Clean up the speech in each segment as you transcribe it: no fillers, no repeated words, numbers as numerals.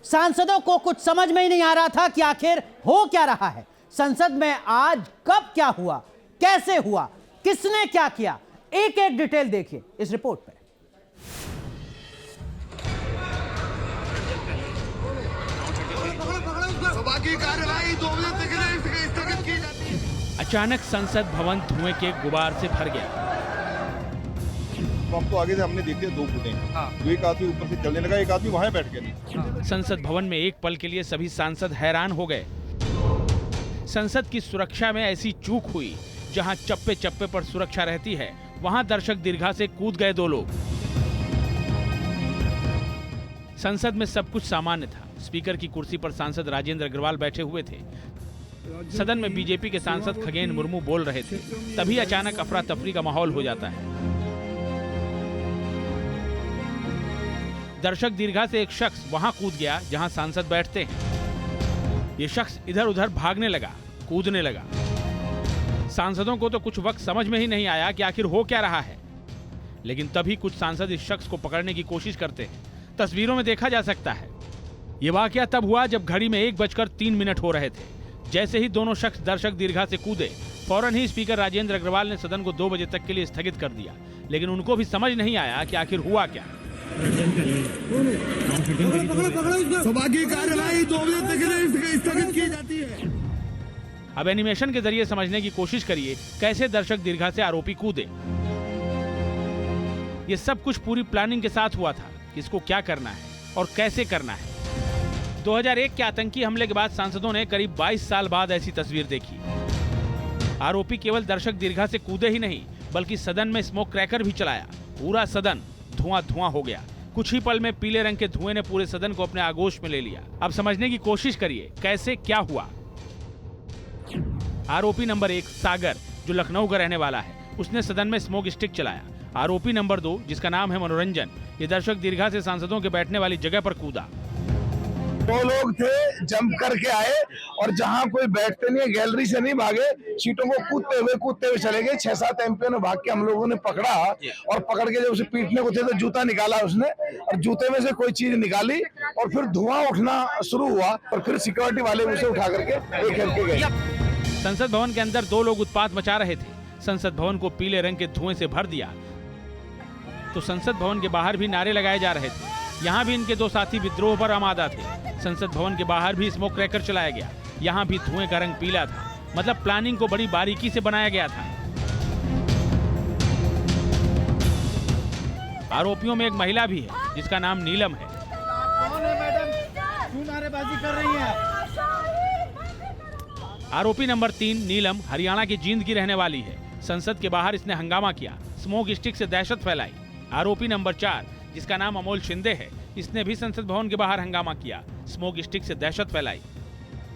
सांसदों को कुछ समझ में ही नहीं आ रहा था कि आखिर हो क्या रहा है। संसद में आज कब क्या हुआ, कैसे हुआ, किसने क्या किया, एक एक डिटेल देखिए इस रिपोर्ट पर। अचानक संसद भवन धुएं के गुबार से भर गया। तो आगे से हमने देखी 2 फुटें, तो एक आदमी ऊपर से चलने लगा, एक आदमी वहां बैठ गया। संसद भवन में एक पल के लिए सभी सांसद हैरान हो गए। संसद की सुरक्षा में ऐसी चूक हुई, जहां चप्पे चप्पे पर सुरक्षा रहती है, वहां दर्शक दीर्घा से कूद गए 2 लोग। संसद में सब कुछ सामान्य था। स्पीकर की कुर्सी पर सांसद राजेंद्र अग्रवाल बैठे हुए थे। सदन में बीजेपी के सांसद खगेन मुर्मू बोल रहे थे। तभी अचानक अफरा तफरी का माहौल हो जाता है। दर्शक दीर्घा से एक शख्स वहां कूद गया जहां सांसद बैठते हैं। ये शख्स इधर उधर भागने लगा, कूदने लगा। सांसदों को तो कुछ वक्त समझ में ही नहीं आया कि आखिर हो क्या रहा है। लेकिन तभी कुछ सांसद इस शख्स को पकड़ने की कोशिश करते हैं। तस्वीरों में देखा जा सकता है। ये वाकया तब हुआ जब घड़ी में 1:03 हो रहे थे। जैसे ही दोनों शख्स दर्शक दीर्घा से कूदे, फौरन ही स्पीकर राजेंद्र अग्रवाल ने सदन को 2 बजे तक के लिए स्थगित कर दिया। लेकिन उनको भी समझ नहीं आया कि आखिर हुआ क्या। सभा की कार्यवाही 2 बजे तक स्थगित की जाती है। अब एनिमेशन के जरिए समझने की कोशिश करिए कैसे दर्शक दीर्घा से आरोपी कूदे। ये सब कुछ पूरी प्लानिंग के साथ हुआ था, किसको क्या करना है और कैसे करना है। 2001 के आतंकी हमले के बाद सांसदों ने करीब 22 साल बाद ऐसी तस्वीर देखी। आरोपी केवल दर्शक दीर्घा से कूदे ही नहीं, बल्कि सदन में स्मोक क्रैकर भी चलाया। पूरा सदन धुआं धुआं हो गया। कुछ ही पल में पीले रंग के धुएं ने पूरे सदन को अपने आगोश में ले लिया। अब समझने की कोशिश करिए कैसे क्या हुआ। आरोपी नंबर 1 सागर, जो लखनऊ का रहने वाला है, उसने सदन में स्मोक स्टिक चलाया। आरोपी नंबर 2, जिसका नाम है मनोरंजन, ये दर्शक दीर्घा से सांसदों के बैठने वाली जगह पर कूदा। 2 लोग थे, जंप करके आए और जहां कोई बैठते नहीं है, गैलरी से नहीं भागे, सीटों को कूदते हुए चले गए। 6-7 एमपी ने भाग के हम लोगों ने पकड़ा और पकड़ के जब उसे पीटने को थे तो जूता निकाला उसने, और जूते में से कोई चीज निकाली और फिर धुआं उठना शुरू हुआ और फिर सिक्योरिटी वाले उसे उठा करके ले करके गए। संसद भवन के अंदर 2 लोग उत्पात मचा रहे थे। संसद भवन को पीले रंग के धुएं से भर दिया तो संसद भवन के बाहर भी नारे लगाए जा रहे थे। यहाँ भी इनके 2 साथी विद्रोह पर आमादा थे। संसद भवन के बाहर भी स्मोक क्रैकर चलाया गया। यहाँ भी धुएं का रंग पीला था। मतलब प्लानिंग को बड़ी बारीकी से बनाया गया था। आरोपियों में एक महिला भी है जिसका नाम नीलम है। कौन है मैडम? क्यों नारेबाजी कर रही हैं? आरोपी नंबर 3 नीलम हरियाणा की जींद की रहने वाली है। संसद के बाहर इसने हंगामा किया, स्मोक स्टिक से दहशत फैलाई। आरोपी नंबर 4, जिसका नाम अमोल शिंदे है, इसने भी संसद भवन के बाहर हंगामा किया, स्मोक स्टिक से दहशत फैलाई।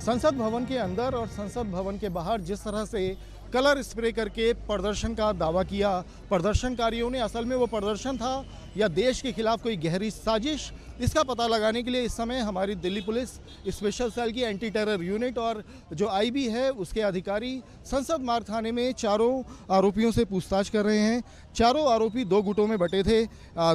संसद भवन के अंदर और संसद भवन के बाहर जिस तरह से कलर स्प्रे करके प्रदर्शन का दावा किया प्रदर्शनकारियों ने, असल में वो प्रदर्शन था या देश के खिलाफ कोई गहरी साजिश, इसका पता लगाने के लिए इस समय हमारी दिल्ली पुलिस स्पेशल सेल की एंटी टेरर यूनिट और जो आईबी है उसके अधिकारी संसद मार्ग थाने में चारों आरोपियों से पूछताछ कर रहे हैं। चारों आरोपी 2 गुटों में बटे थे।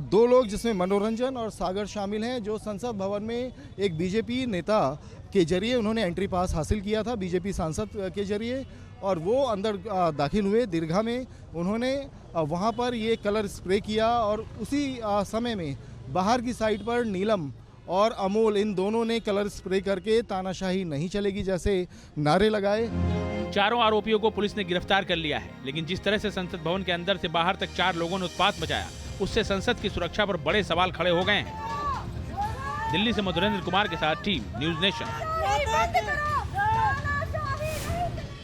2 लोग जिसमें मनोरंजन और सागर शामिल हैं, जो संसद भवन में एक बीजेपी नेता के जरिए उन्होंने एंट्री पास हासिल किया था, बीजेपी सांसद के जरिए, और वो अंदर दाखिल हुए दीर्घा में। उन्होंने वहाँ पर ये कलर स्प्रे किया और उसी समय में बाहर की साइड पर नीलम और अमोल, इन दोनों ने कलर स्प्रे करके तानाशाही नहीं चलेगी जैसे नारे लगाए। चारों आरोपियों को पुलिस ने गिरफ्तार कर लिया है। लेकिन जिस तरह से संसद भवन के अंदर से बाहर तक 4 लोगों ने उत्पात मचाया, उससे संसद की सुरक्षा पर बड़े सवाल खड़े हो गए हैं। दिल्ली से मधुरेंद्र कुमार के साथ टीम न्यूज़ नेशन।